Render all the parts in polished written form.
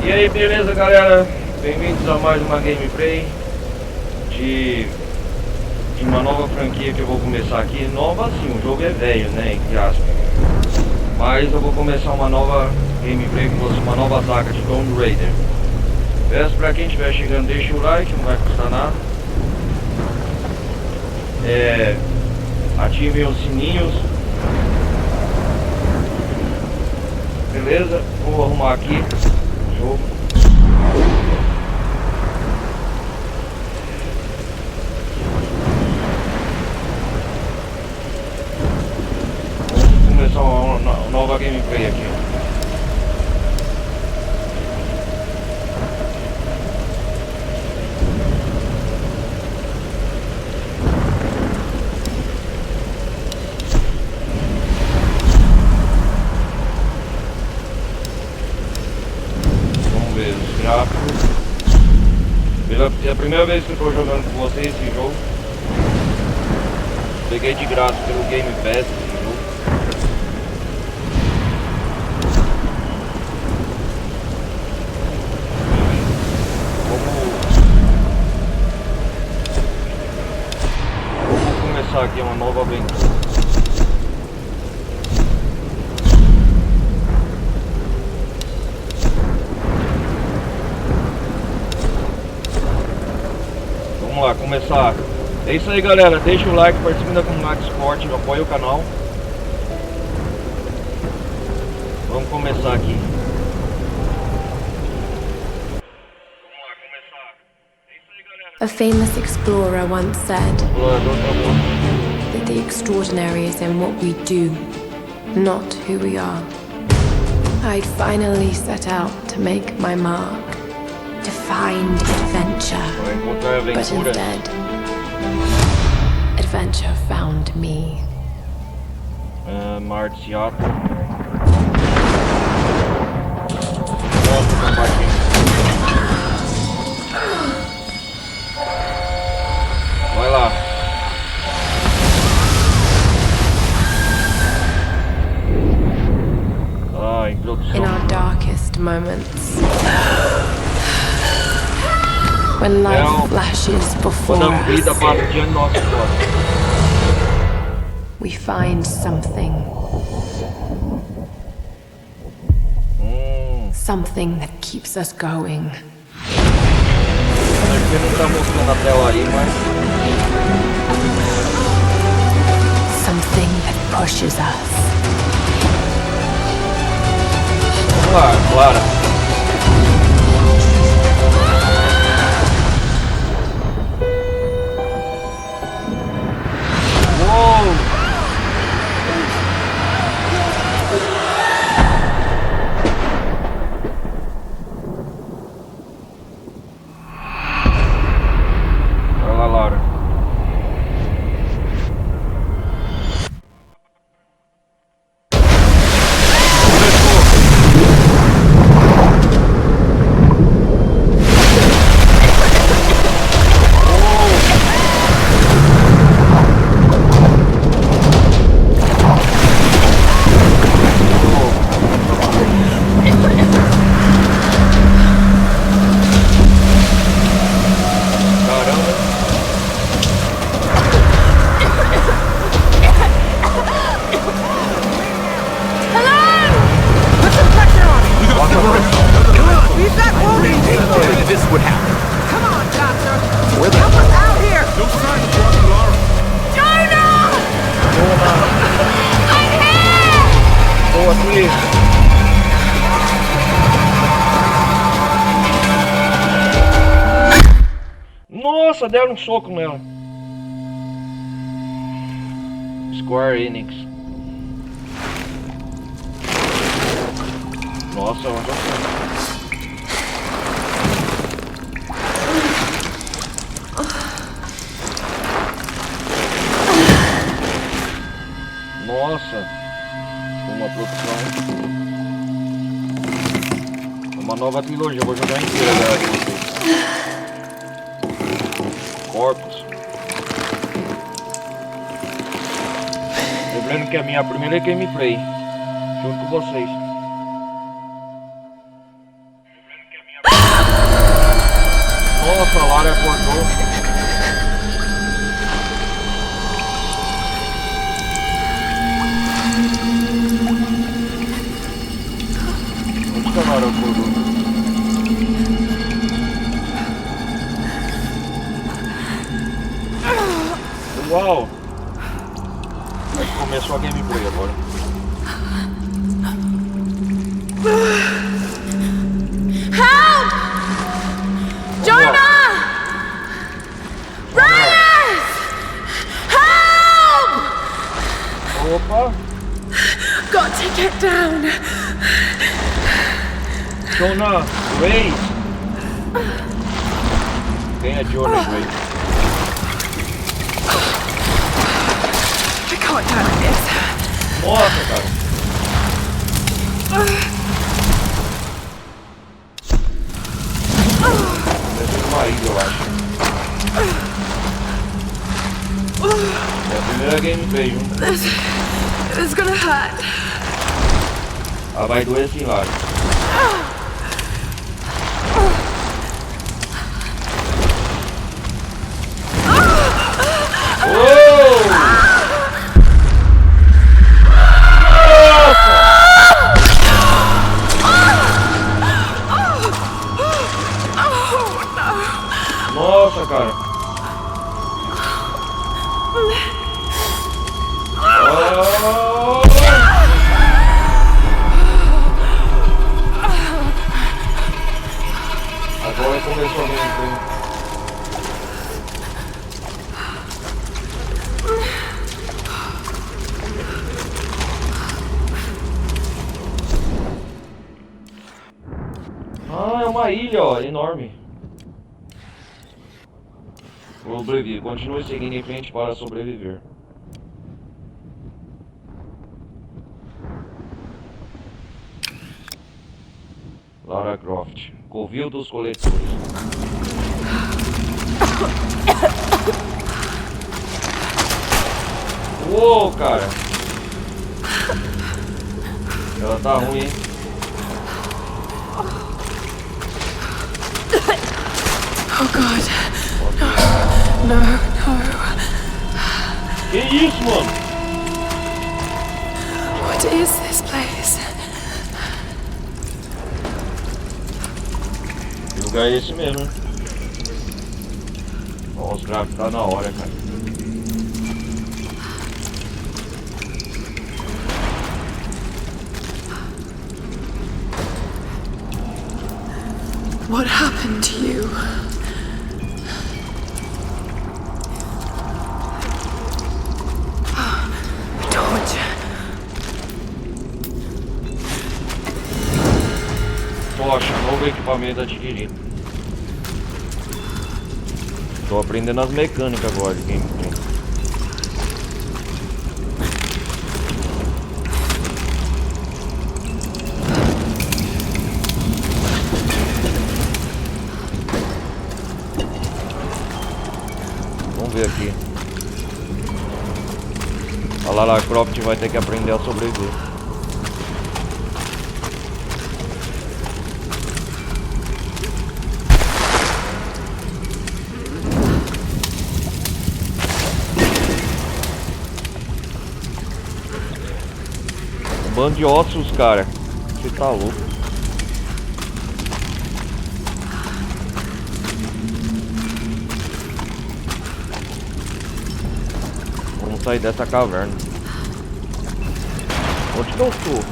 E aí, beleza, galera? Bem-vindos a mais uma gameplay de uma nova franquia que eu vou começar aqui. Nova assim, o jogo é velho, né, entre aspas. Mas eu vou começar uma nova gameplay com você, uma nova saga de Tomb Raider. Peço pra quem estiver chegando, deixa o like, não vai custar nada. Ativem os sininhos. Beleza? Vou arrumar aqui o jogo. Vamos começar uma nova gameplay aqui. É a primeira vez que eu estou jogando com vocês esse jogo. Peguei de graça pelo Game Pass esse jogo. Vamos começar aqui uma nova aventura. Vamos lá, começar. É isso aí, galera, deixa o like, participe da comunidade Discord, apoie o canal. Vamos começar aqui. A famous explorer once said that the extraordinary is in what we do, not who we are. I'd finally set out to make my mark, to find adventure, but instead, adventure found me. Marciato. Vai lá. Introdução. In our darkest moments, when life flashes before us, we find something. Something that keeps us going. Você não tá mostrando a tela aí, mas... Something that pushes us. Vamos lá, Lara. Nossa, deram um soco nela. Square Enix. Nossa, onde eu tô? Nossa, uma produção. Uma nova trilogia, eu vou jogar inteira, galera. Corpos. Lembrando que é a minha primeira gameplay junto com vocês. Nossa, a Lara acordou. Onde que a Lara acordou? Uau! Começou a gameplay agora. Help! Jonah! Rise! Help! Opa! Got to get down. Jonah, Ray! Quem é Jonah, Ray? I can't die like this. Nossa, cara! Deve ser uma ilha, eu acho. É a primeira gameplay, viu? It's gonna hurt. Ah, vai doer assim, Lara. Nossa, cara. Agora começou a gameplay. Ah, é uma ilha, ó, enorme. Sobreviver. Continue seguindo em frente para sobreviver. Lara Croft. Covil dos coletores. Uou, cara. Ela tá ruim, hein? Oh God. No, no. Que isso, mano? What is this place? Que lugar é esse mesmo, né? Ó, os gráficos tá na hora, cara. What happened to you? Poxa, novo equipamento adquirido. Tô aprendendo as mecânicas agora de gameplay. Vamos ver aqui. A Lara Croft vai ter que aprender a sobreviver. Bando de ossos, cara. Você tá louco. Vamos sair dessa caverna. Onde que eu tô?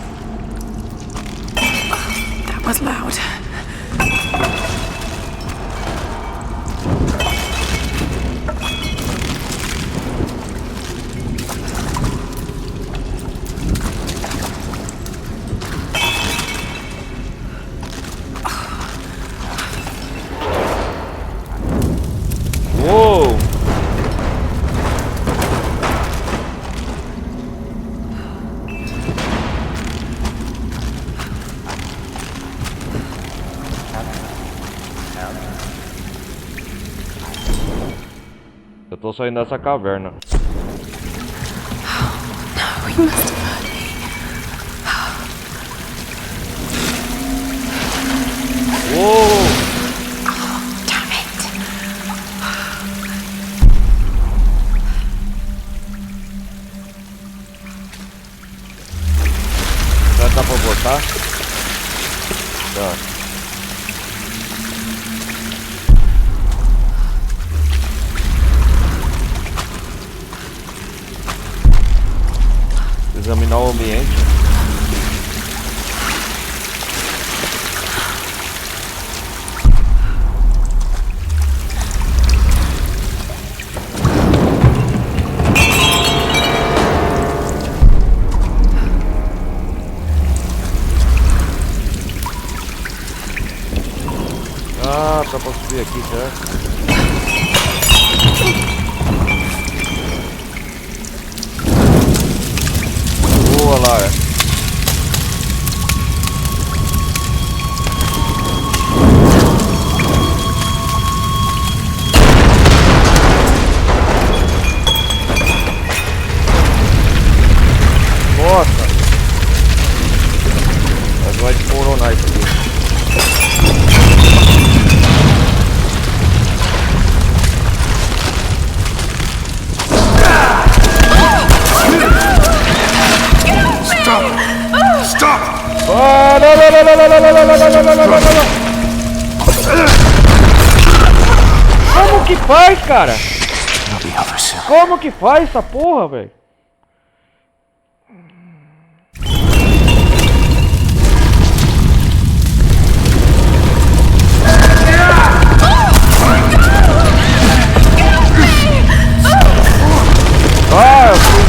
That was loud. Uou! Eu tô saindo dessa caverna. No, he must have heard me. Uou! Oh, damn it. Tá. Examinar o ambiente. Ah, tá pra subir aqui, certo? Boa, Lara. Nossa! Mas vai desmoronar isso aqui. Ah, não. Como que faz, cara? Como que faz essa porra, velho? Ah, eu fui...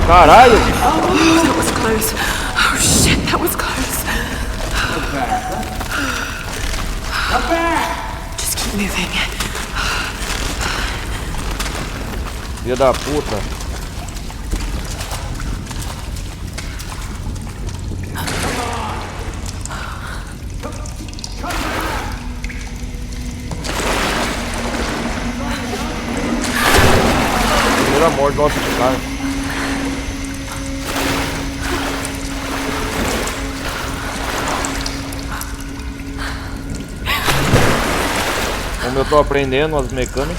Caralho! That was close. Oh shit, that was close. Just keep moving. Filha da puta. Primeira morte do outro cara. Como eu tô aprendendo as mecânicas.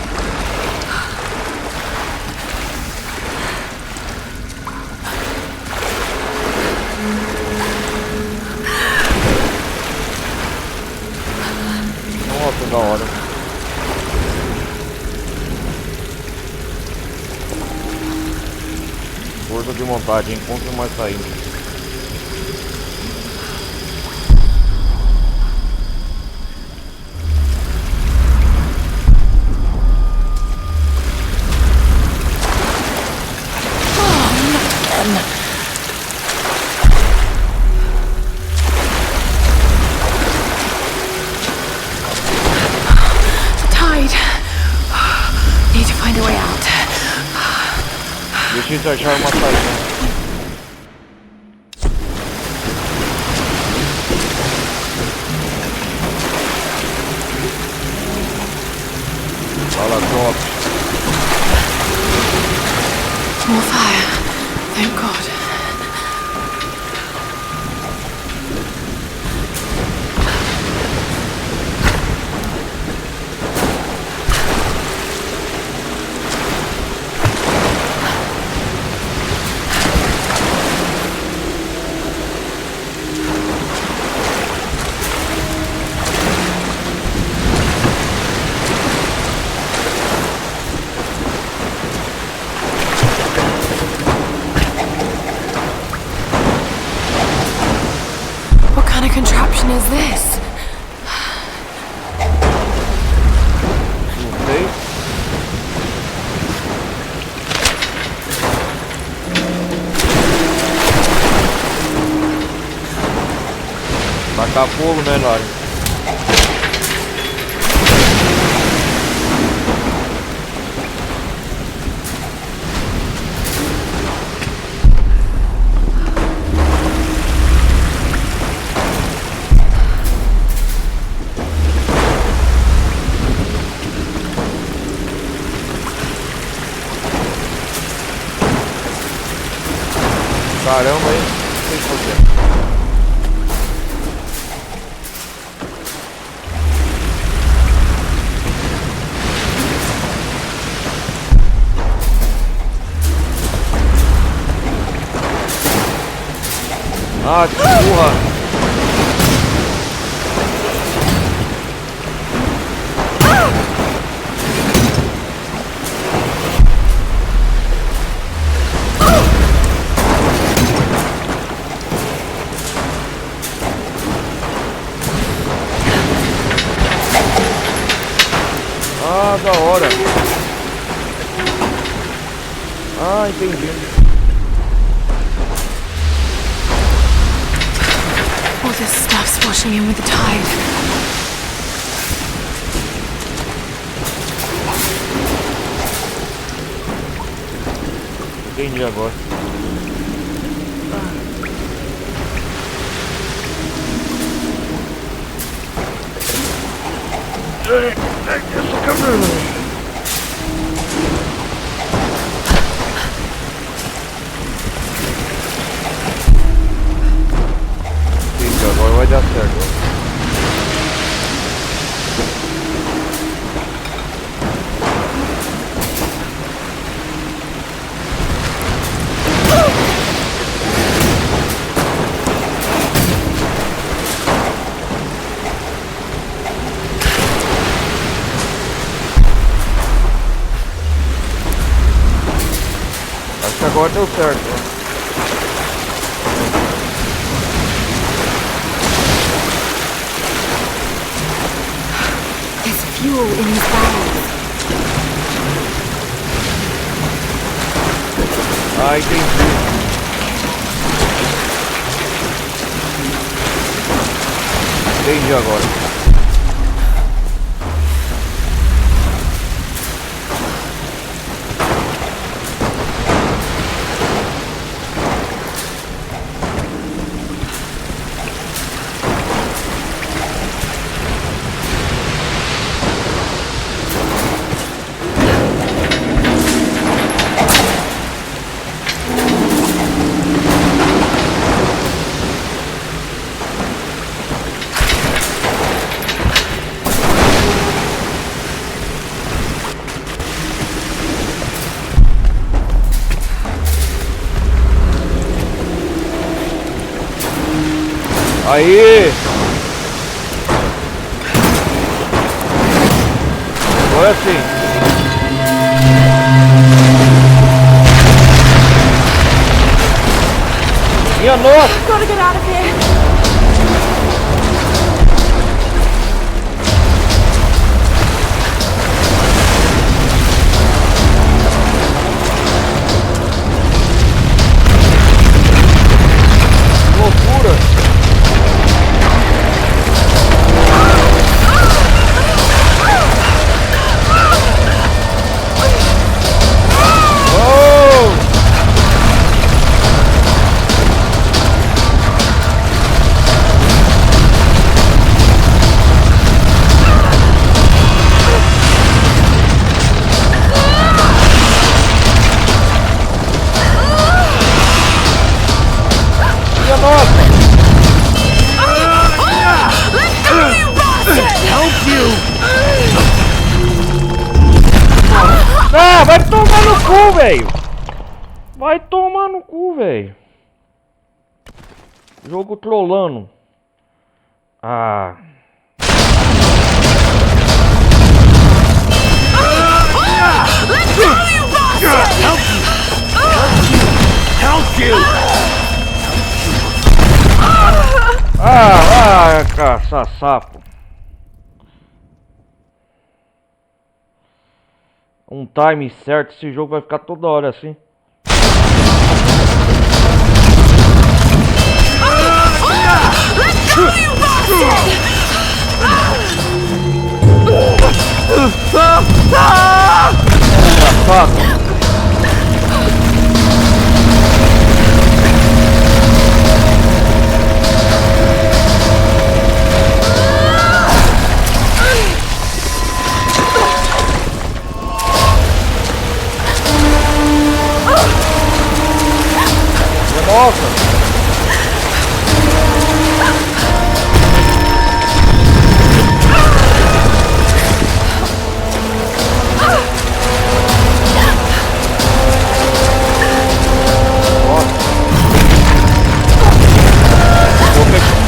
Nossa, da hora. Força de vontade, encontre mais saída. Preciso achar uma saída. Lara Croft. More fire. Thank God. Contraption is this? Não sei. Tacar fogo, né, Lara? Caramba, hein? Não sei fazer. Ah, que porra! da hora. Ah, entendi. All this stuff's washing in with the tide. Entendi agora. Essa câmera. Agora vai dar certo. Acho que agora deu certo, né? Fuel in these barrels. Ah, entendi. Entendi agora. Aí! Agora sim! Minha nossa! Gotta get out of here! Loucura! Ah, vai tomar no cu, velho! Vai tomar no cu, velho! Jogo trollando. Ah. Help you! Ah, caça sapo. Um time certo, esse jogo vai ficar toda hora assim. Safado. Nossa!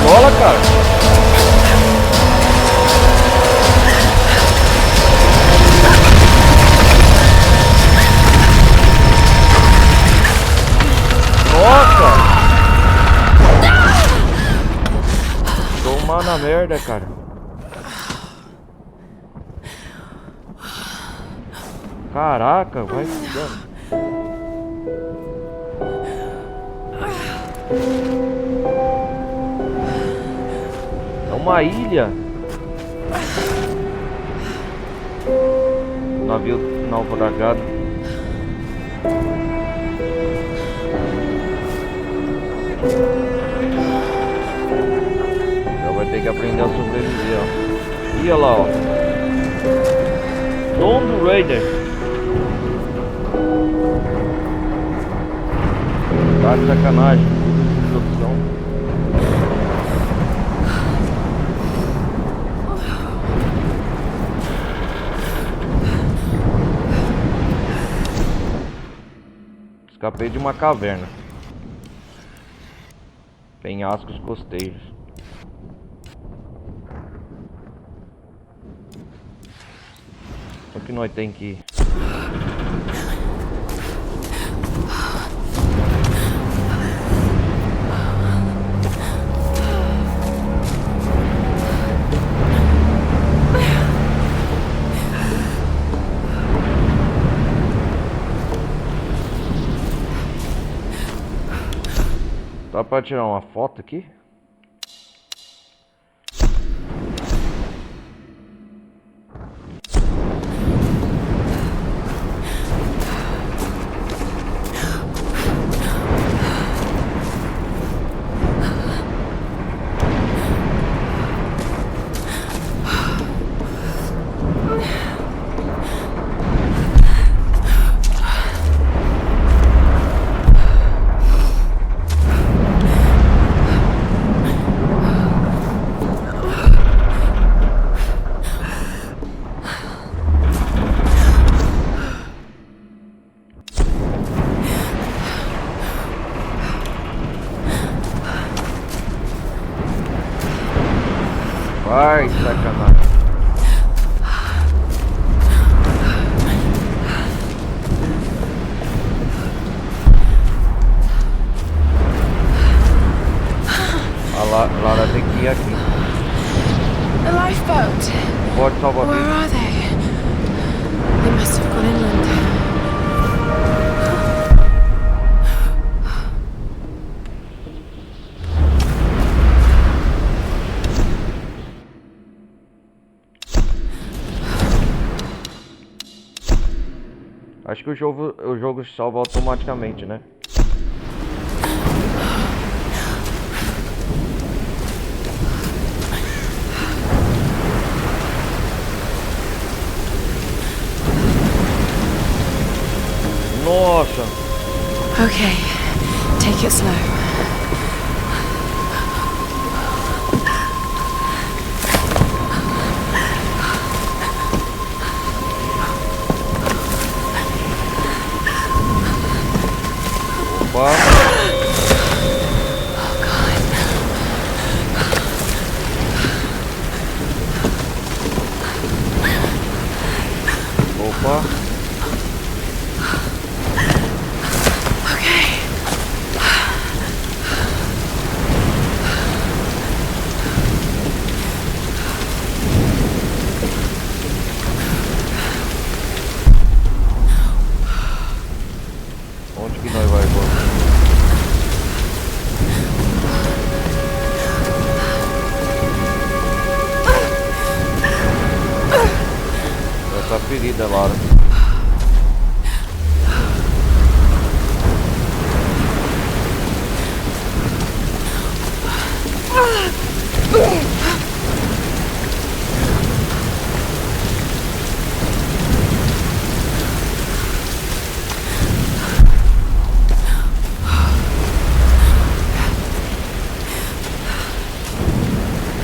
Bola, cara! Nossa! Tomar na merda, cara. Caraca, vai ficando. É uma ilha. Navio naufragado. Já vai ter que aprender a sobreviver, ó. E olha lá, ó. Tomb Raider. Tá de sacanagem. De opção. Escapei de uma caverna. Penhascos costeiros. O que nós tem que ir? Dá pra tirar uma foto aqui? Vai, sacanagem. A Lara tem que ir aqui. The lifeboat. Pode salvar. Where are they? They must have gone inland. Acho que o jogo salva automaticamente, né? Nossa! Okay, take it slow. Opa! Opa! Onde que nós vai agora? Essa ferida, Lara.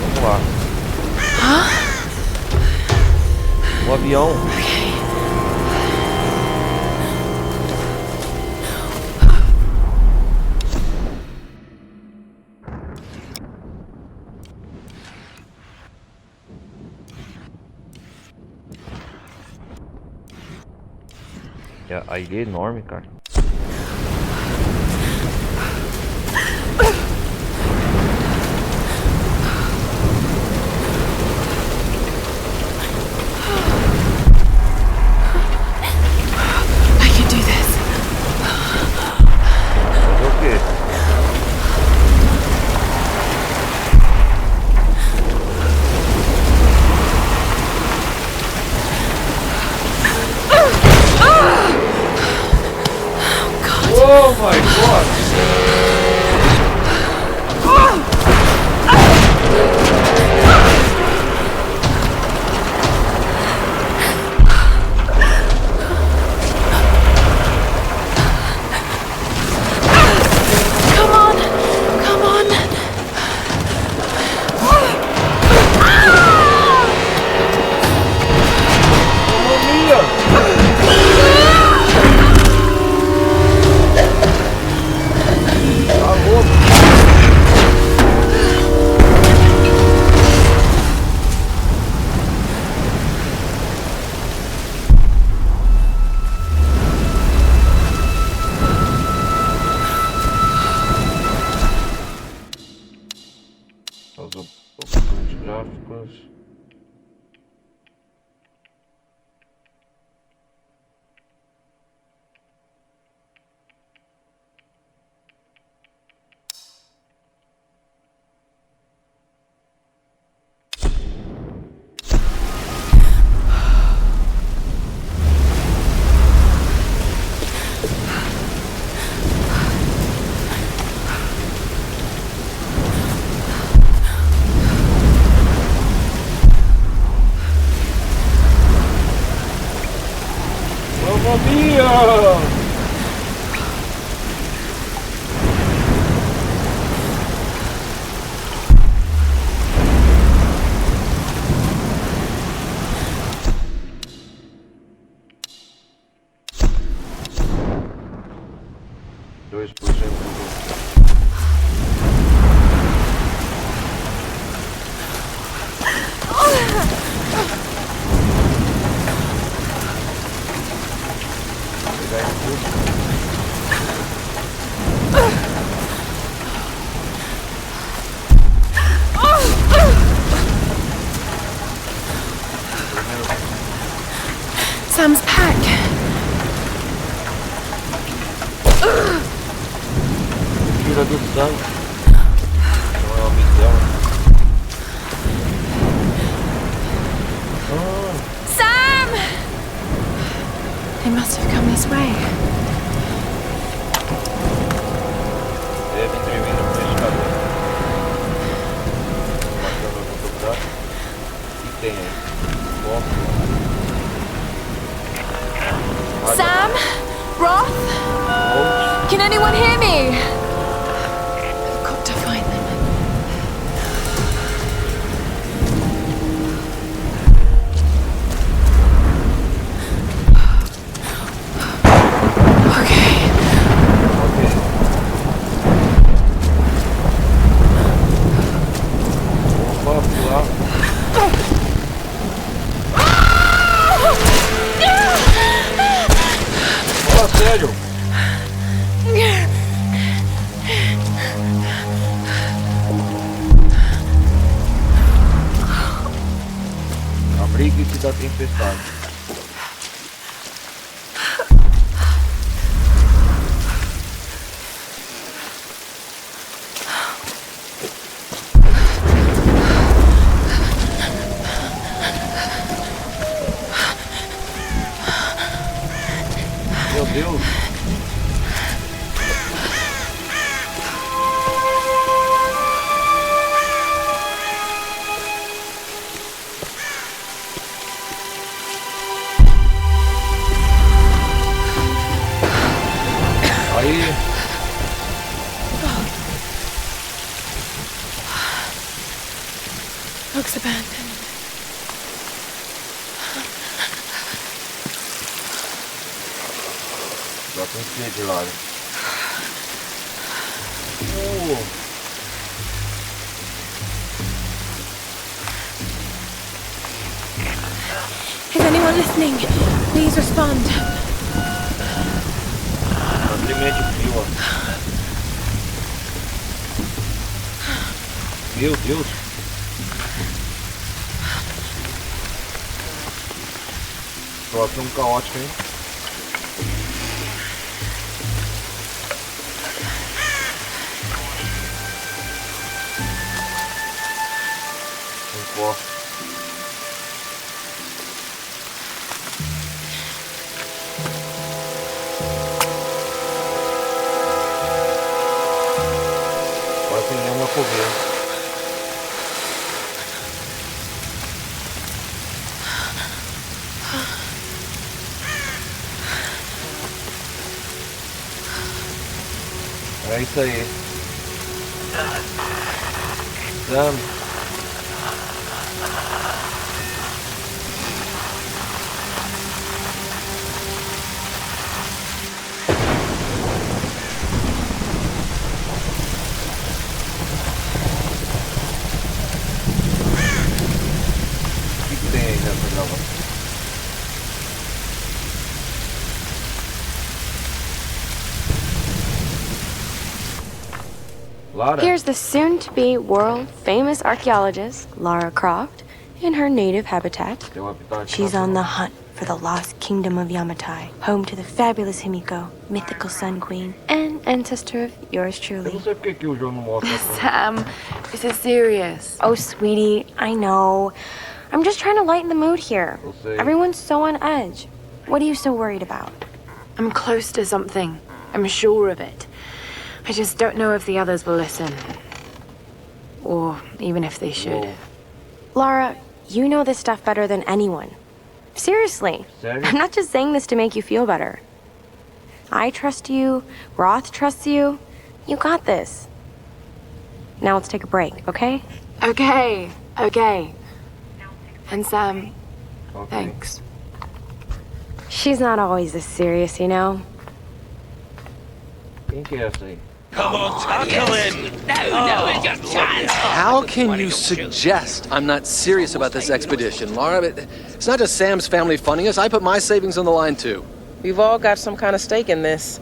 Vamos lá. O avião. A ilha é enorme, cara. my god! Sam's pack. Tira do sangue. Não é uma missão. Sam! They must have come this way. Deve ter vindo o pescador. Matando o fotografia. E tem aí. Sam? Roth? Can anyone hear me? I've got to find them. Okay. Fala sério. Abrigue-se da tempestade. Meu Deus. Aí. Looks abandoned. Já tem sede, Lara. Is anyone listening? Please respond. Simplesmente frio, ó. Meu Deus. Situação caótica, hein? É isso aí. Sam. O que tem aí nessa gravação? Lara. Here's the soon-to-be world-famous archaeologist, Lara Croft, in her native habitat. She's on the hunt for the lost kingdom of Yamatai, home to the fabulous Himiko, mythical sun queen, and ancestor of yours Eu truly. não sei porque que o jogo não mostra. Sam, this is serious. Oh, sweetie, I know. I'm just trying to lighten the mood here. We'll see. Everyone's so on edge. What are you so worried about? I'm close to something. I'm sure of it. I just don't know if the others will listen. Or even if they should. Whoa. Lara, you know this stuff better than anyone. Seriously. Sério? I'm not just saying this to make you feel better. I trust you. Roth trusts you. You got this. Now let's take a break, okay? Okay, okay. And Sam, Ok. thanks. She's not always this serious, you know? Quem que é essa aí? How can you suggest I'm not serious about this expedition, Lara? It's not just Sam's family funding us. I put my savings on the line, too. We've all got some kind of stake in this.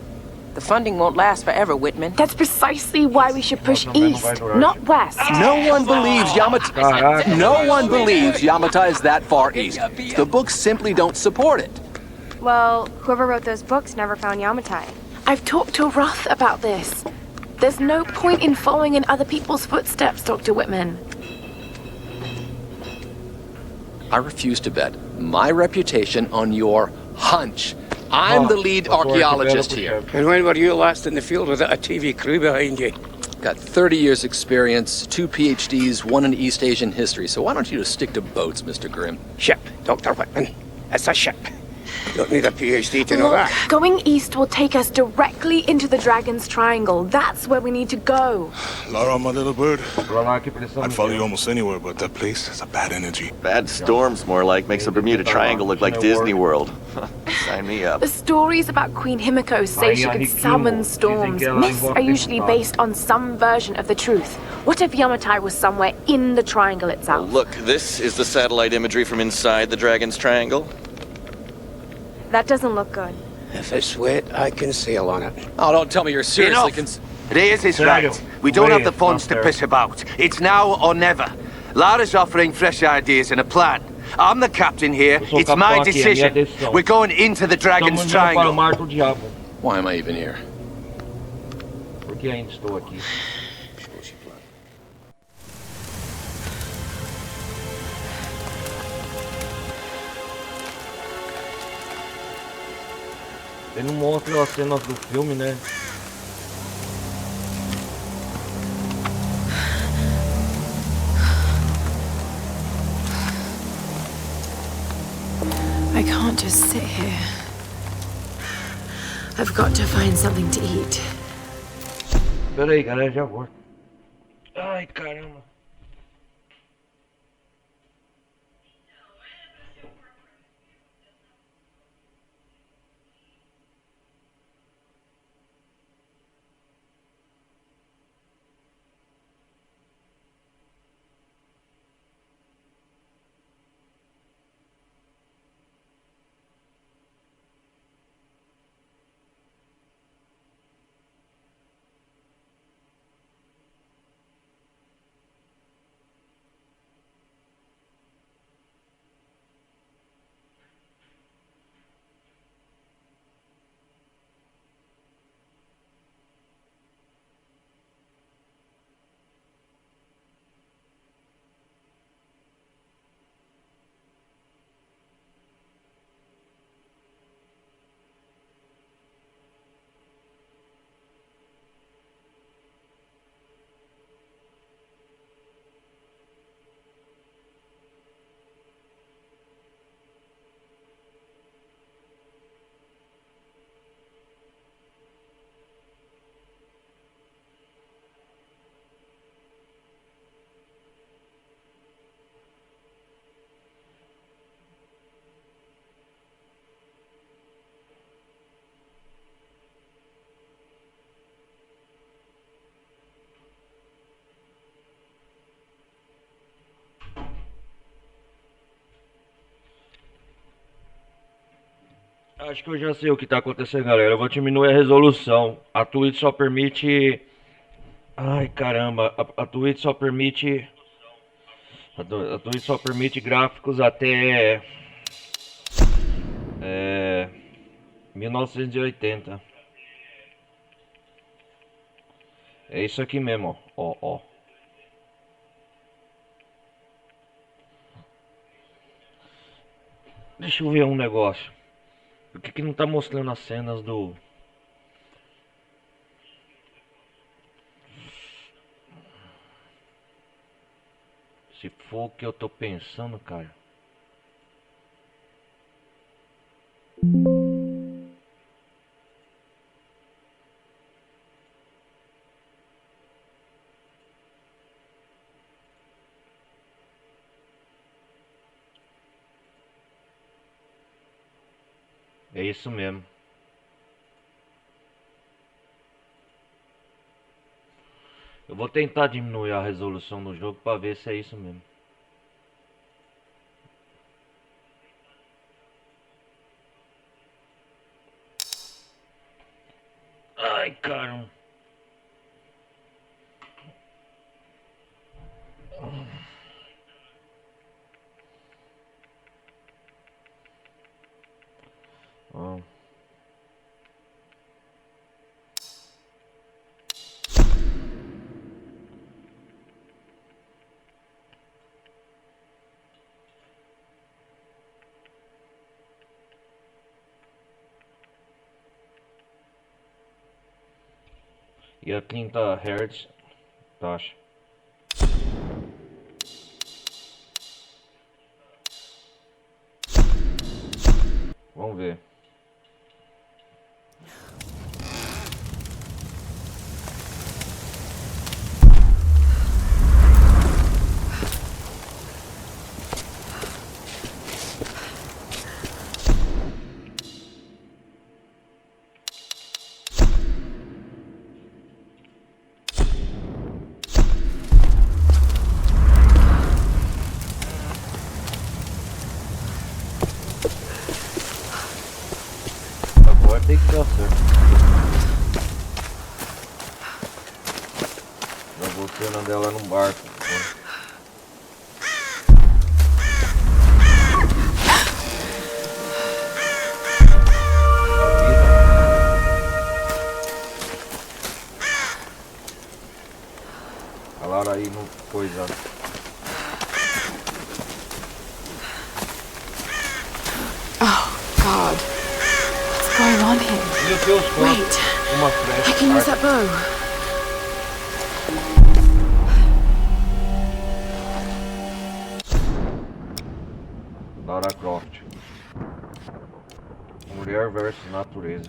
The funding won't last forever, Whitman. That's precisely why we should push east, not west. No one believes Caraca. No one believes Yamatai is that far east. The books simply don't support it. Well, whoever wrote those books never found Yamatai. I've talked to Roth about this. There's no point in following in other people's footsteps, Dr. Whitman. I refuse to bet my reputation on your hunch. I'm the lead archaeologist here. And when were you last in the field without a TV crew behind you? Got 30 years experience, 2 PhDs, 1 in East Asian history. So why don't you just stick to boats, Mr. Grimm? Ship, Dr. Whitman. It's a ship. You don't need a PhD to know Look, that. going east will take us directly into the Dragon's Triangle. That's where we need to go. Lara, my little bird. Pra lá que precisamos. I'd follow you almost anywhere, but that place has a bad energy. Bad storms, more like. Makes the Bermuda Triangle look like Disney World. Sign me up. The stories about Queen Himiko say she could summon storms. Myths are usually based on some version of the truth. What if Yamatai was somewhere in the triangle itself? Look, this is the satellite imagery from inside the Dragon's Triangle. That doesn't look good. If it's wet, I can sail on it. Oh, don't tell me you're seriously Reyes is right. We don't have the funds to piss about. It's now or never. Lara's offering fresh ideas and a plan. I'm the captain here. It's my decision. We're going into the Dragon's Estamos indo para o Triangle. Mar do Diabo. Why am I even here? Por que ainda estou aqui? Ele não mostra as cenas do filme, né? I can't just sit here. I've got to find something to eat. Pera aí, galera, já volto. Ai, caramba. Acho que eu já sei o que tá acontecendo, galera. Eu vou diminuir a resolução. A Twitch só permite... Ai, caramba. A Twitch só permite... A Twitch só permite gráficos até... 1980. É isso aqui mesmo, ó. Ó. Deixa eu ver um negócio. Por que não tá mostrando as cenas do... Se for o que eu tô pensando, cara. É isso mesmo. Eu vou tentar diminuir a resolução do jogo para ver se é isso mesmo. Ai, caramba. Oh. E a 30 Hz taxa. Vamos ver. Tem que dar certo. Eu vou tirando dela num barco. A Lara aí não coisa. Going on here? Wait, I can use that bow. Lara Croft. Mulher versus natureza.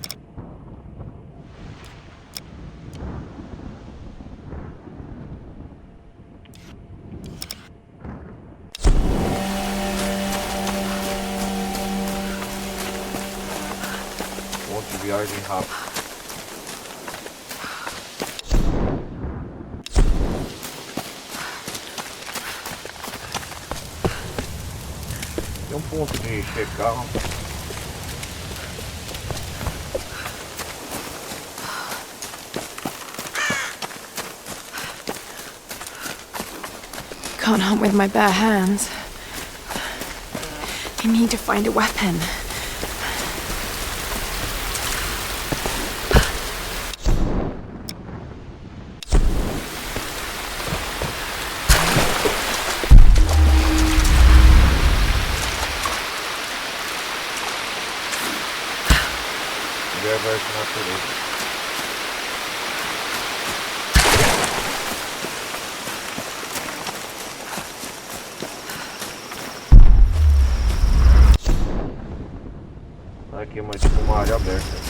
Viagem rápida. Tem um ponto de checar. Can't hunt with my bare hands. I need to find a weapon. Aqui, mas tipo uma área aberta.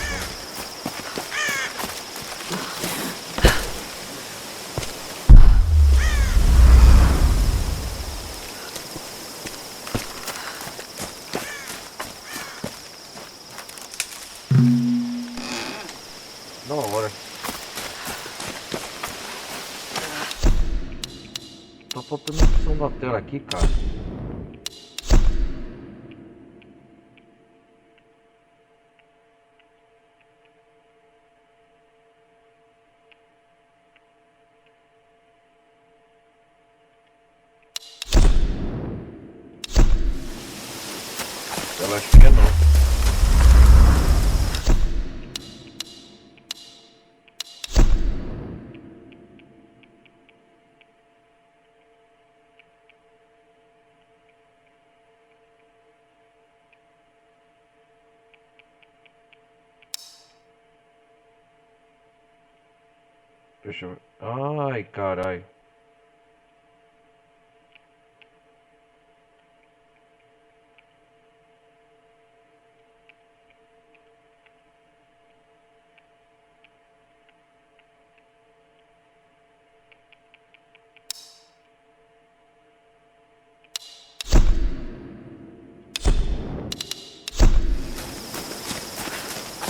Da hora. Tá faltando a opção da tela aqui, cara. Ela acho que não. Deixa eu ver. Ai, carai.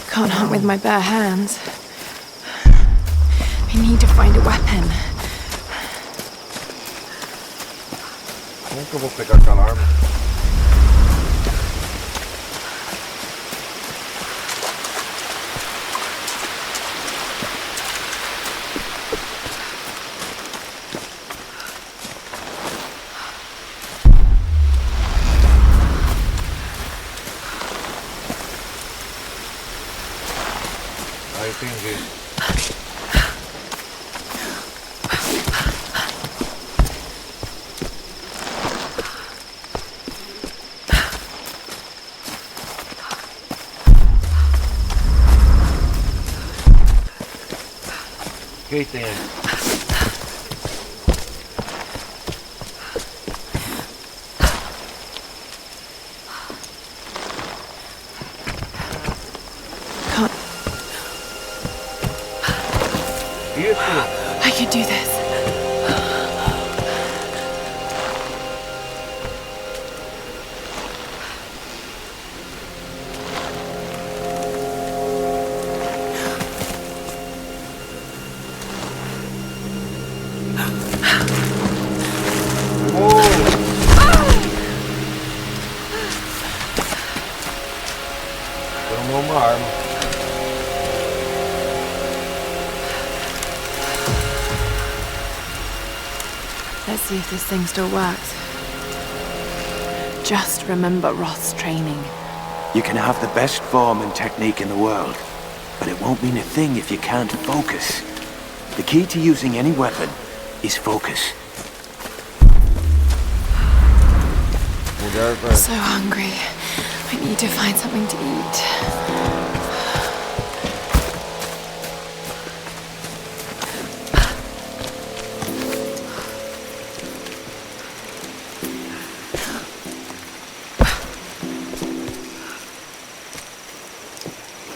Can't hunt with my bare hands. I need to find a weapon. Como que eu vou pegar aquela arma? Ah, entendi. O que tem aí? I can do this. Tomou uma arma. Let's see if this thing still works. Just remember Roth's training. You can have the best form and technique in the world, but it won't mean a thing if you can't focus. The key to using any weapon is focus. I'm so hungry. I need to find something to eat.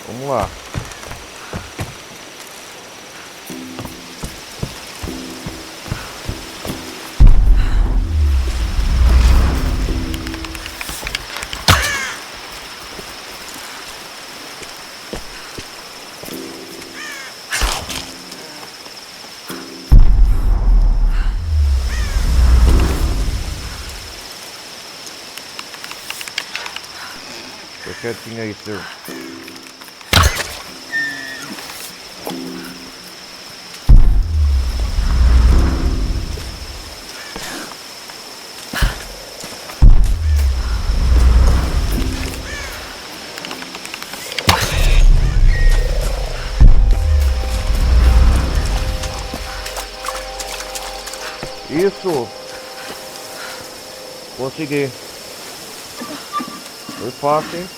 Vamos lá. Tô quietinho aí, seu. Isso! Consegui. Foi fácil, hein?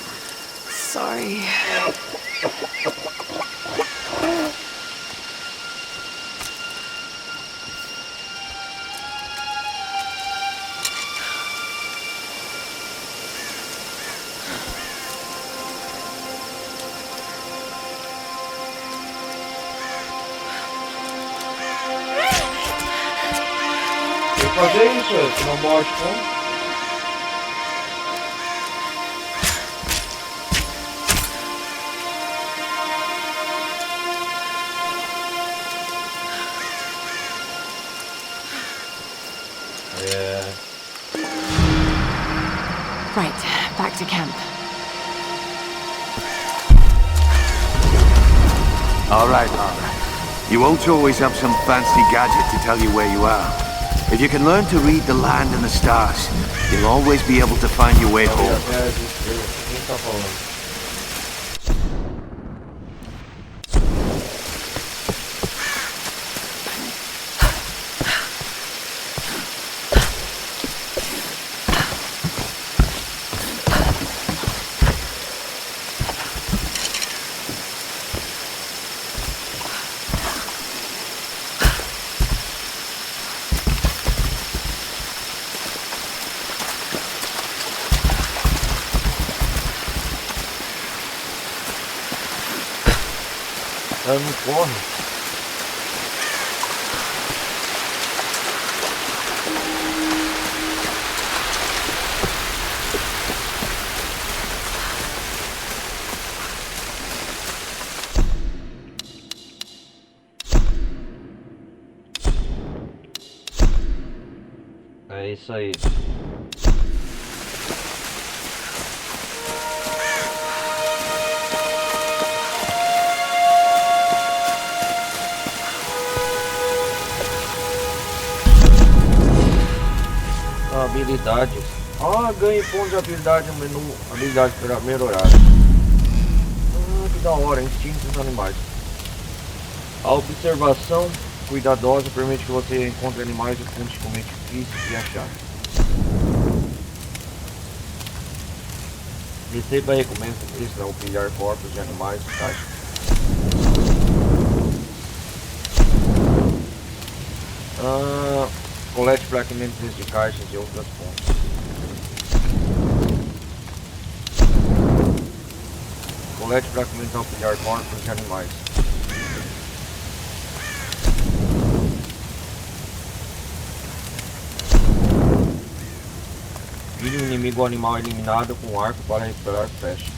Sorry. Tem que fazer isso, se não morre, como? Right, back to camp. All right, Lara. You won't always have some fancy gadget to tell you where you are. If you can learn to read the land and the stars, you'll always be able to find your way home. Ela não corre. É isso aí. Habilidades. Ganhe pontos de habilidade no menu. Habilidade melhorada. Que da hora, instintos animais. A observação cuidadosa permite que você encontre animais e constantemente difíceis de achar. Receba recompensas extra ao pilhar corpos de animais e caixas. Colete fragmentos de caixas e outras fontes. Colete fragmentos ao pilhar corpos de animais. Vire um inimigo ou animal eliminado com arco para recuperar flecha.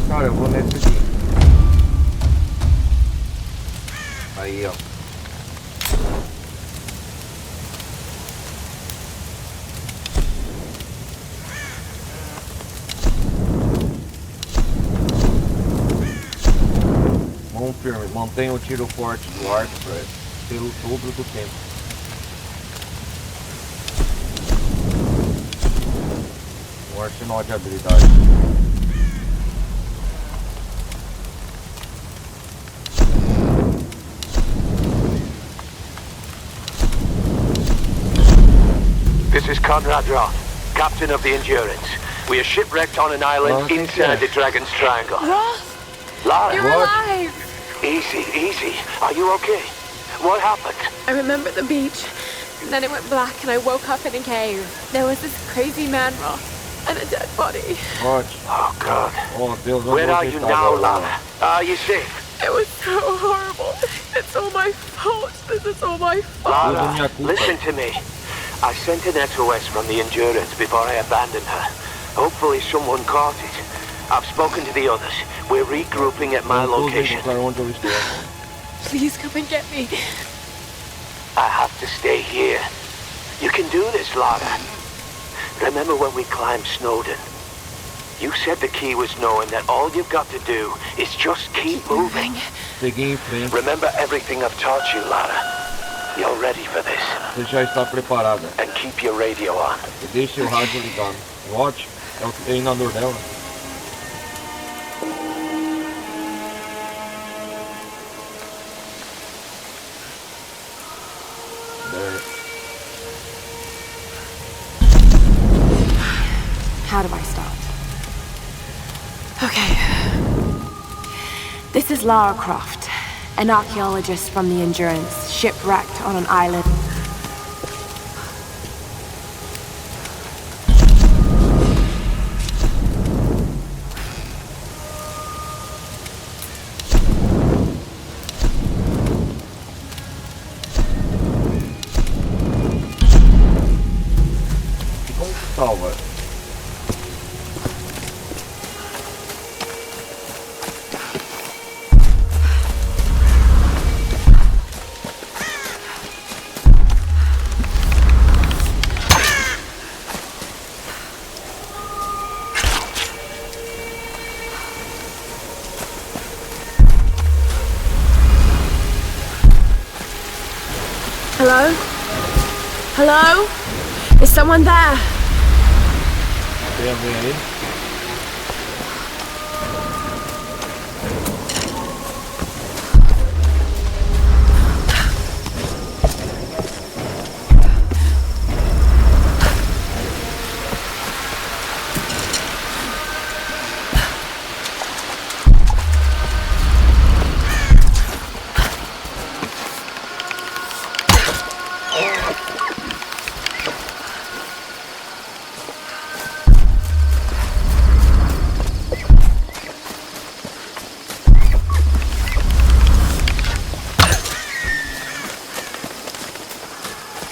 Cara, eu vou nesse aqui. Aí, ó. Mão firme. Mantenha o tiro forte do arco pelo dobro do tempo. Um arsenal de habilidade. This is Conrad Roth, captain of the Endurance. We are shipwrecked on an island inside the Dragon's Triangle. Roth! Lara, You're alive! Easy, easy. Are you okay? What happened? I remember the beach, and then it went black and I woke up in a cave. There was this crazy man, Roth, and a dead body. What? Oh, God. Oh, Deus, where are you now, Lara? Are you safe? It was so horrible. It's all my fault. This is all my fault. Lara, listen to me. I sent an SOS from the Endurance before I abandoned her. Hopefully someone caught it. I've spoken to the others. We're regrouping at my location. Please come and get me. I have to stay here. You can do this, Lara. Remember when we climbed Snowden? You said the key was knowing that all you've got to do is just keep moving. Remember everything I've taught you, Lara. You're ready for this. Você já está preparada. And keep your radio on. E deixe o rádio ligado. Watch é o treinador dela. How do I start? Okay. This is Lara Croft, an archaeologist from the Endurance, shipwrecked on an island. Hello? Hello? Is someone there? Tem alguém aí?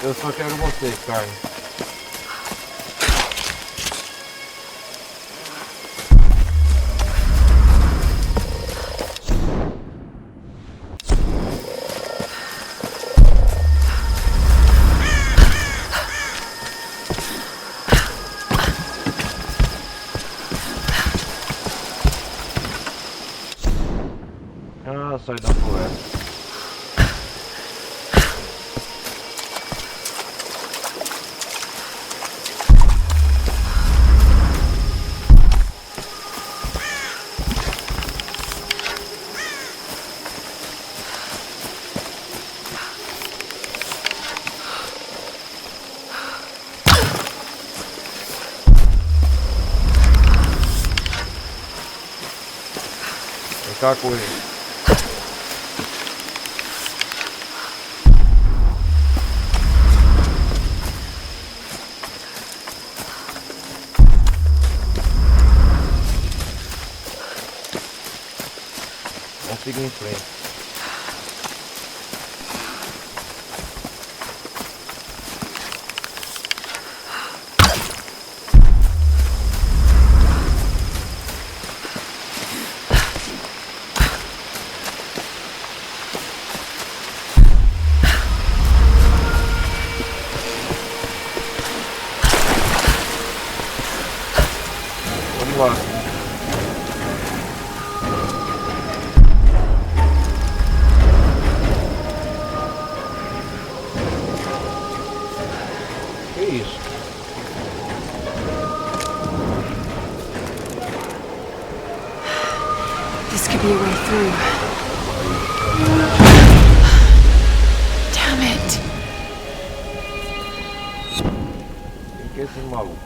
Eu só quero você, carne. Ah, sai da floresta. Vem cá, correr. Vamos seguir em frente. Vamos lá. Que isso? This could be a way through. Damn it! Quem que é esse maluco?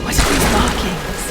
What are these markings?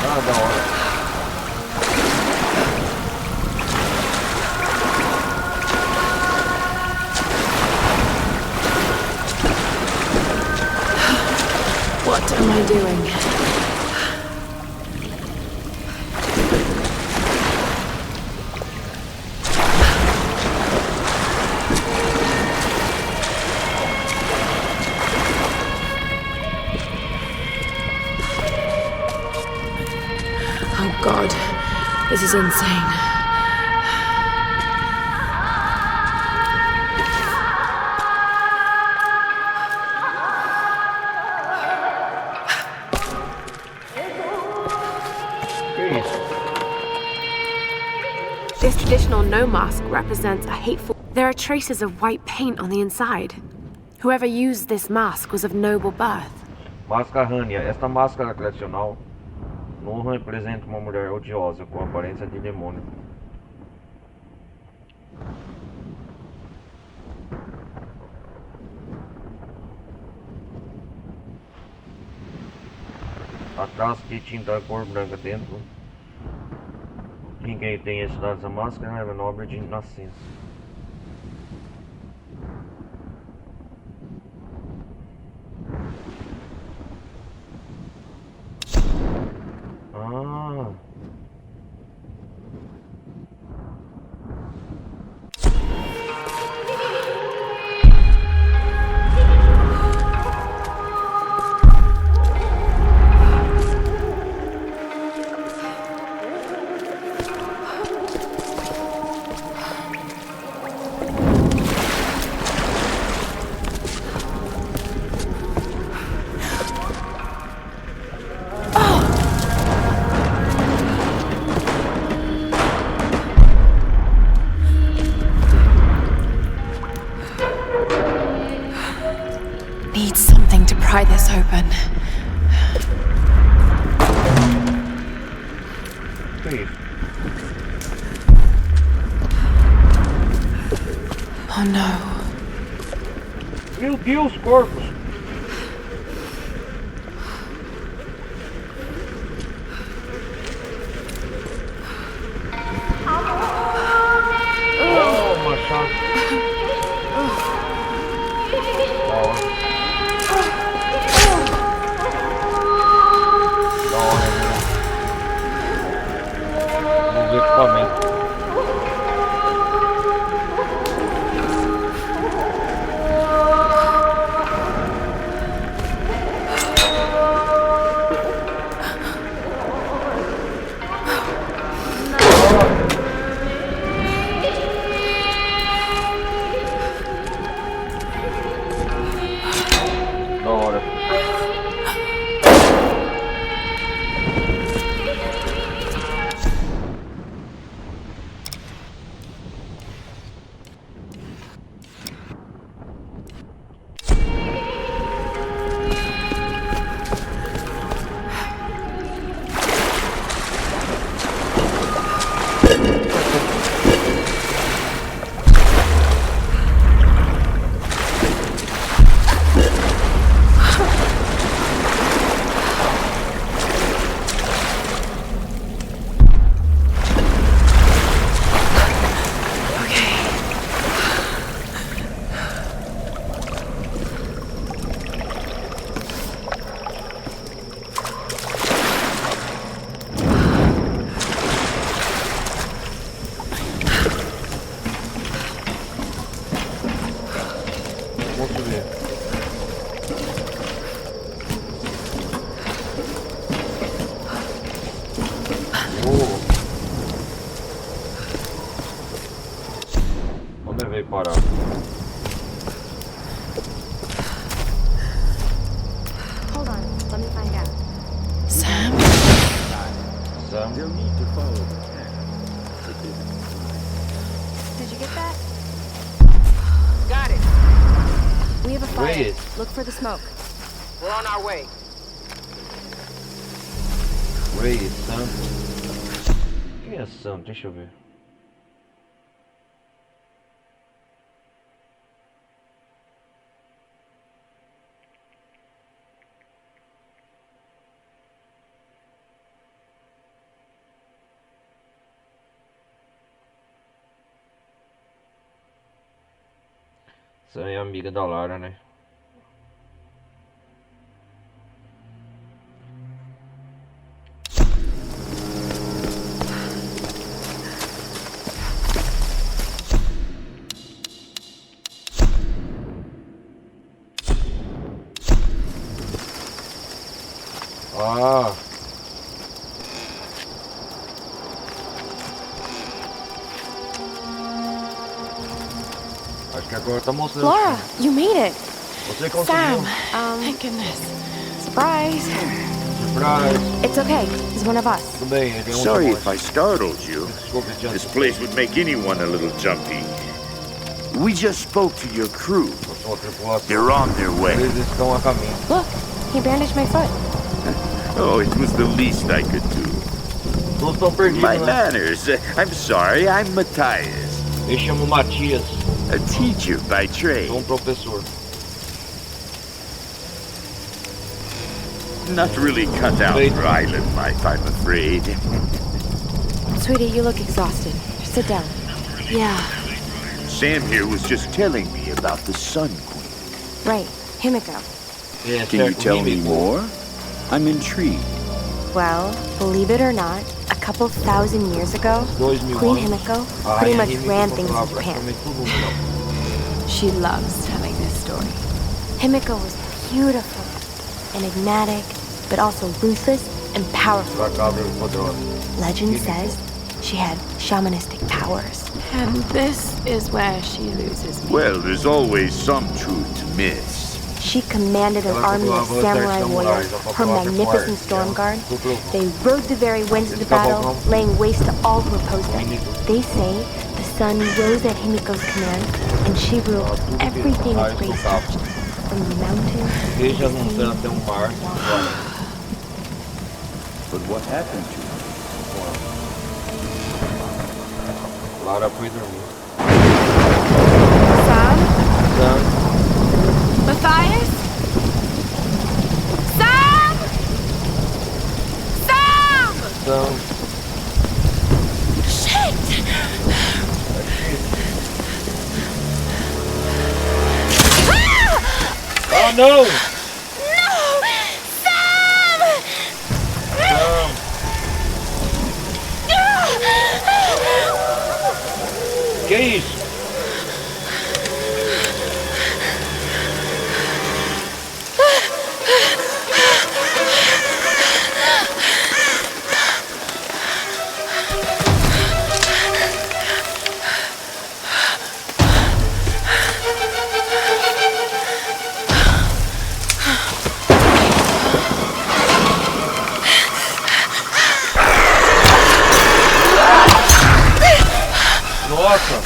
Ah, da hora. What am I doing? Oh God, this is insane. Que isso? This traditional no mask represents a hateful... There are traces of white paint on the inside. Whoever used this mask was of noble birth. Máscara Rainha. Esta máscara tradicional não representa uma mulher odiosa com aparência de demônio. Atrás que tinta cor branca dentro Ninguém tem esse dessa máscara, né? Manobra de nascença. Ah. Need something to pry this open. Oh no. Meu Deus, corpos! Oh, machado. Vamos ver o equipamento. Da hora. Vamos ver. Onde veio parar? Hold on, let me find out. Sam? Sam? Did you get that? Got it. We have a fire. Wait. Look for the smoke. We're on our way. Wait, Sam. Quem é Sam? Deixa eu ver. Sam é amiga da Lara, né? Ah. Acho que agora tá mostrando. Laura, you made it. Você conseguiu. Sam, thank goodness. Surprise. Surprise. It's okay. He's one of us. Tudo bem, ele é um Sorry de if I startled you. Desculpe, This place would make anyone a little jumpy. We just spoke to your crew. They're on their way. Eles estão a caminho. Look, he bandaged my foot. Oh, it was the least I could do. Todos estão perdidos, My né? manners. I'm sorry, I'm Matthias. Eu chamo Matias. A teacher by trade. Sou professor. Not really cut out for island life, I'm afraid. Sweetie, you look exhausted. Sit down. Yeah. Sam here was just telling me about the Sun Queen. Right. Himiko. Can you tell me more? I'm intrigued. Well, believe it or not, a couple thousand years ago, Queen Himiko pretty much ran things in Japan. She loves telling this story. Himiko was beautiful, enigmatic, but also ruthless and powerful. Legend says she had shamanistic powers. And this is where she loses me. Well, there's always some truth to myths. She commanded an army of samurai warriors, her magnificent storm guard. They rode the very winds of the battle, laying waste to all who opposed them. They say the sun rose at Himiko's command, and she ruled everything its rays touched, from the mountains to the sea. But what happened to her? Lara foi dormir. Sam? Sam? Matthias? Sam! Sam! Sam? Shit! Oh no! No! Sam! Sam! Que isso? Nossa!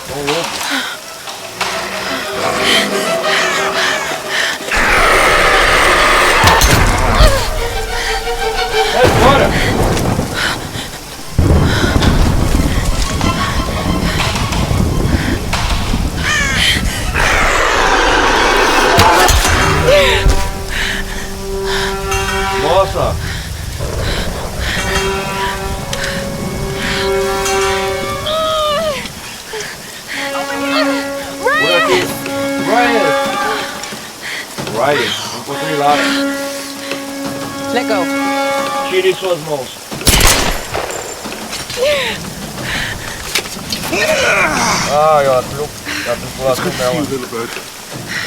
Tô louco. Sai fora! Nossa! Ryan, encontrei Lara. Let go. Tire suas mãos. Ai, ó, a tripulação dela.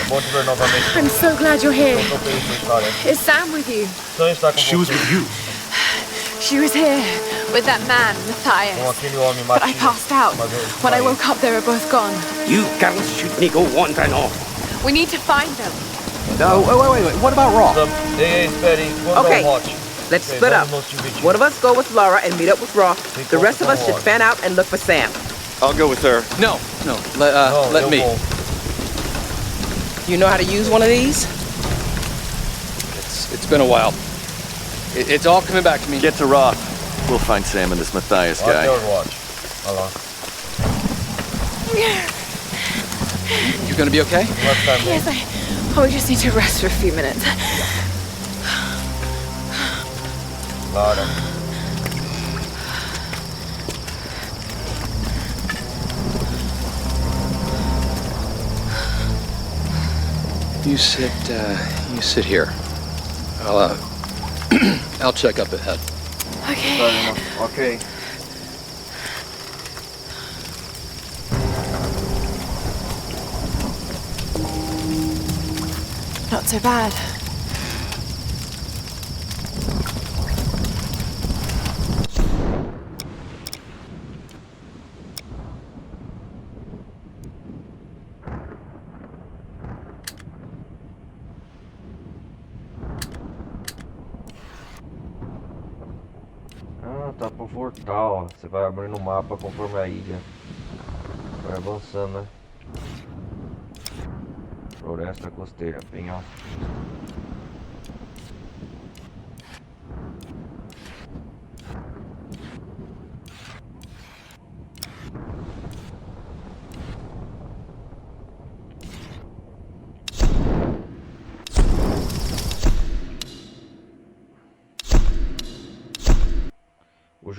É bom te ver novamente. I'm so glad you're here. Eu tô feliz com a história. Is Sam with you? Sam está com She was você. with you. She was here with that man, Com Matthias. aquele homem But I matinho. passed out. When I woke up, they were both gone. You girls shouldn't go wandering off. We need to find them. No, wait. What about Roth? Ei, espere aí. Quando Okay. é o hot? Let's Okay, split up. vamos nos dividir. One of us go with Lara and meet up with Roth. The rest of us should fan out and look for Sam. I'll go with her. No. Não, Let eu me. vou. You know how to use one of these? It's been a while. It's all coming back to me. Get to Roth. We'll find Sam and this Matthias Olha guy. o watch. Olha lá. You gonna be okay? Vai ficar bem. Yes, we just need to rest for a few minutes. Lara. You sit here. I'll check up ahead. Okay. Ok. Not so bad. Ah, tá pro portal, ó. Você vai abrindo o mapa conforme a ilha. Vai avançando, né? Floresta costeira, penhasco.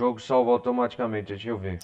jogo salva automaticamente, deixa eu ver.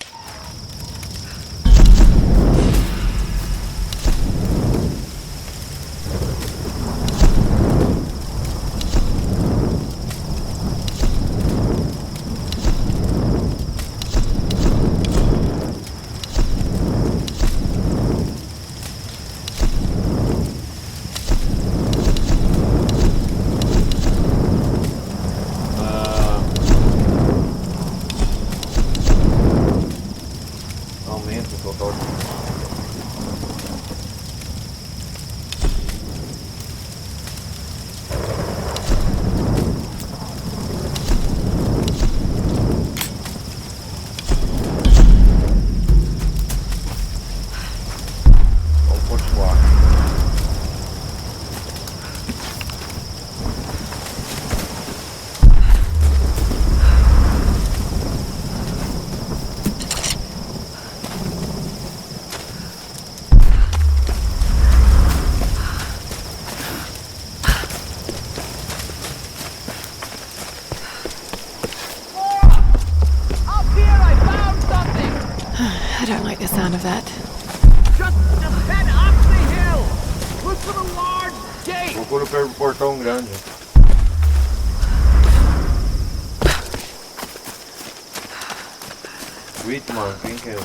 I don't like the sound of that. Just head up the hill! Look for the large gate! Procura pelo portão grande. Whitman, quem que é?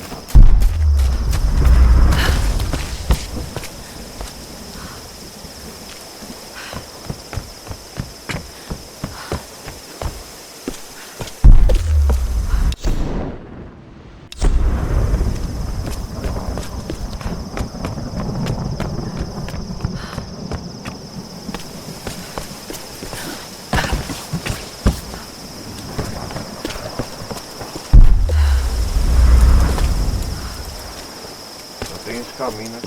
Tem esse caminho, né?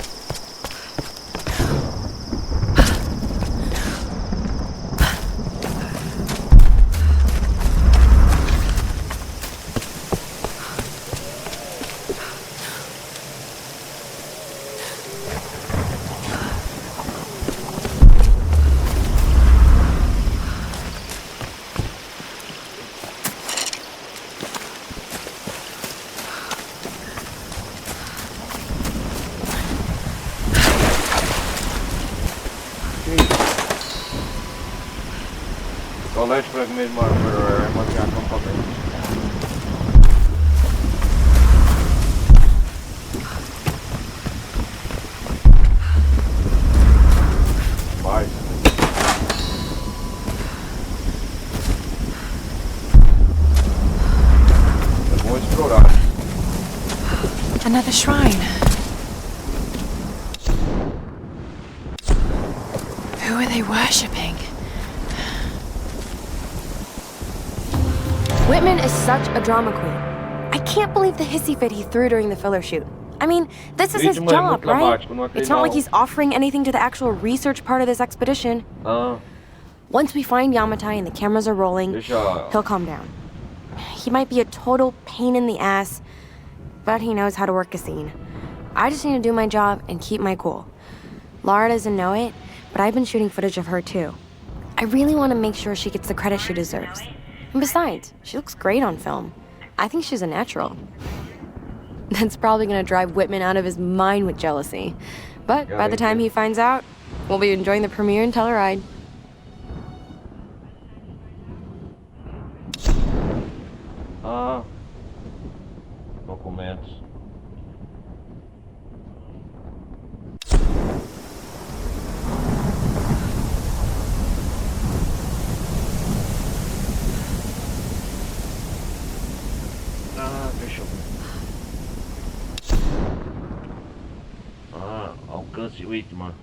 Colete fragmento de arma de acampamento. Mais. É bom explorar. Another shrine. Who are they worshipping? Whitman is such a drama queen. I can't believe the hissy fit he threw during the filler shoot. I mean, this is his job, right? It's not like he's offering anything to the actual research part of this expedition. Once we find Yamatai and the cameras are rolling, he'll calm down. He might be a total pain in the ass, but he knows how to work a scene. I just need to do my job and keep my cool. Lara doesn't know it, but I've been shooting footage of her too. I really want to make sure she gets the credit she deserves. And besides, she looks great on film. I think she's a natural. That's probably gonna drive Whitman out of his mind with jealousy. But by the time he finds out, we'll be enjoying the premiere and Telluride. Documentos. Deixa eu ver. Alcance Whitman.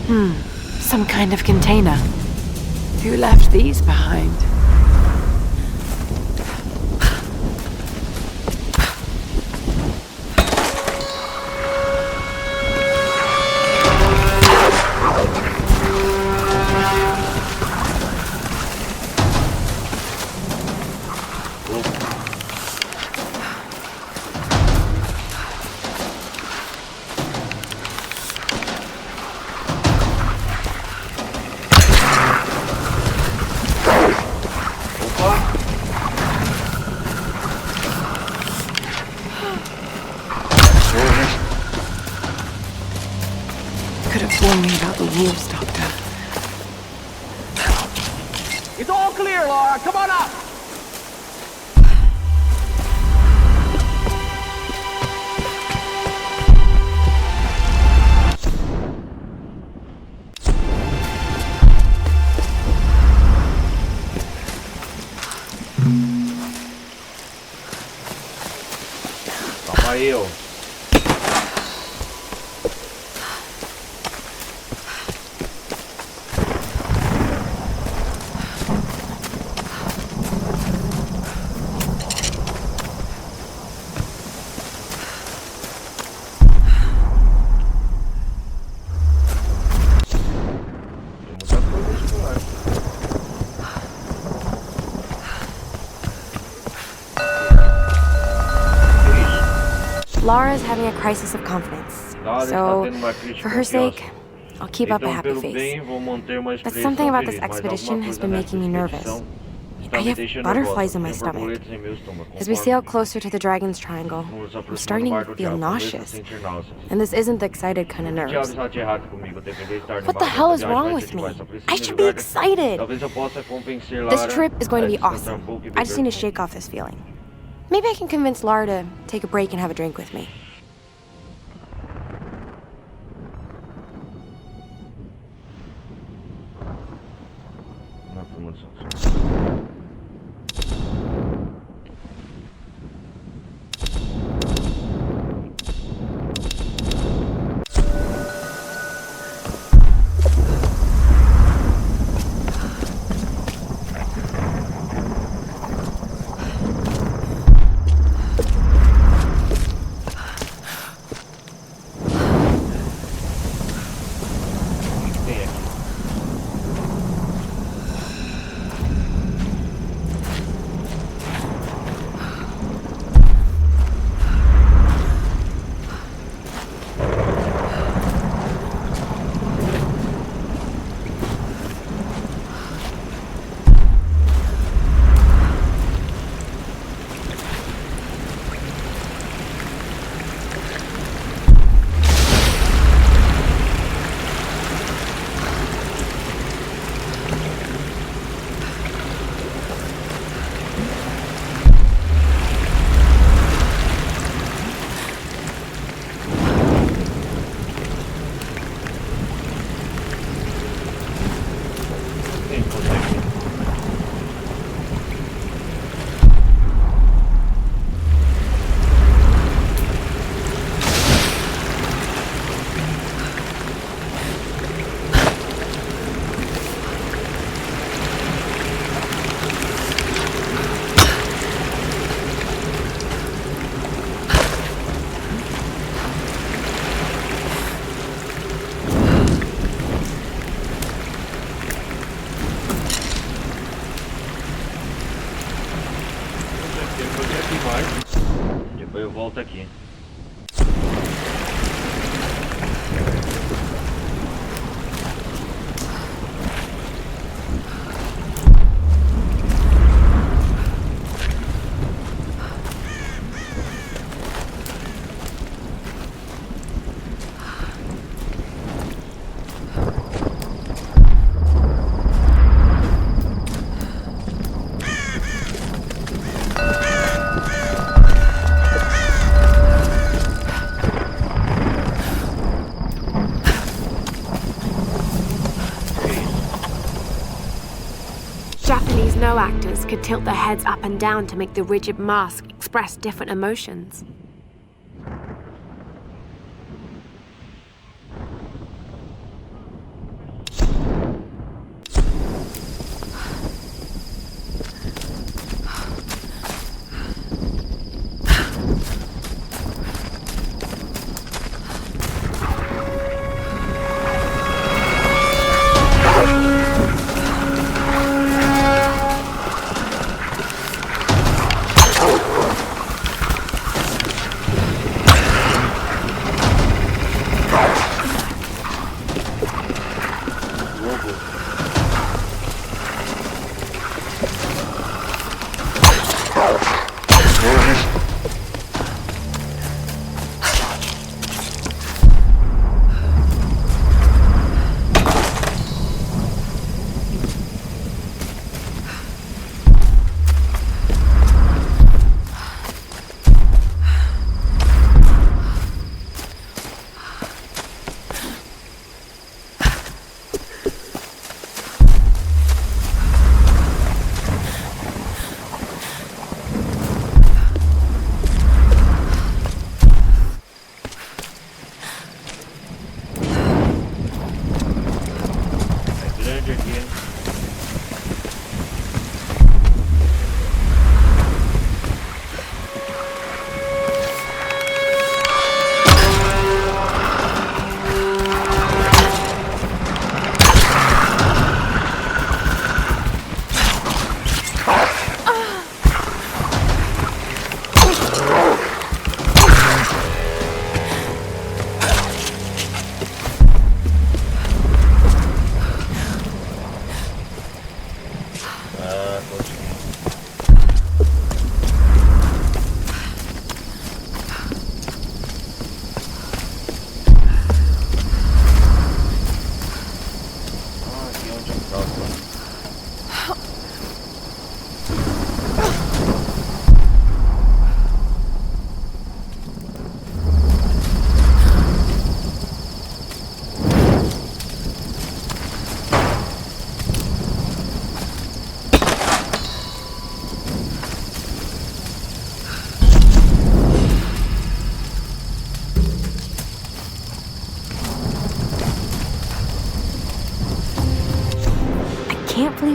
Some kind of container. Who left these behind? Could have warned me about the wolves, Doctor. It's all clear, Lara. Come on up. Calma aí, ó. Lara's having a crisis of confidence. So, for her sake, I'll keep up a happy face. But something about this expedition has been making me nervous. I have butterflies in my stomach. As we sail closer to the Dragon's Triangle, I'm starting to feel nauseous. And this isn't the excited kind of nerves. What the hell is wrong with me? I should be excited! This trip is going to be awesome. I just need to shake off this feeling. Maybe I can convince Lara to take a break and have a drink with me. Depois eu volto aqui. No actors could tilt their heads up and down to make the rigid mask express different emotions.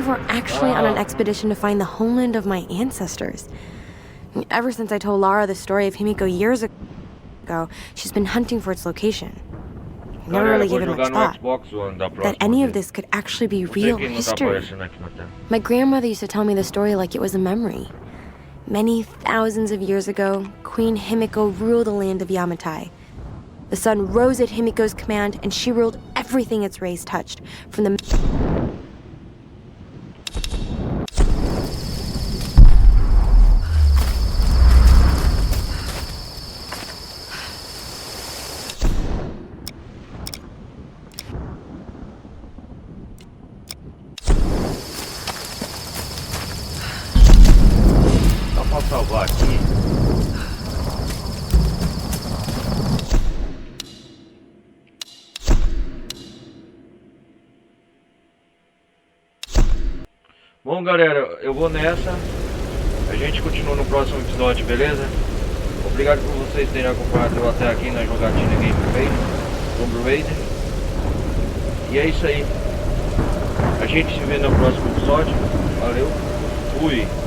believe we're actually on an expedition to find the homeland of my ancestors. Ever since I told Lara the story of Himiko years ago, she's been hunting for its location. I never really gave it much thought that any of this could actually be real history. My grandmother used to tell me the story like it was a memory. Many thousands of years ago, Queen Himiko ruled the land of Yamatai. The sun rose at Himiko's command, and she ruled everything its rays touched, from the... Salvar aqui. Bom, galera, eu vou nessa. A gente continua no próximo episódio, beleza? Obrigado por vocês terem acompanhado eu até aqui na jogatina gameplay Sobrevivente. E é isso aí. A gente se vê no próximo episódio. Valeu. Fui.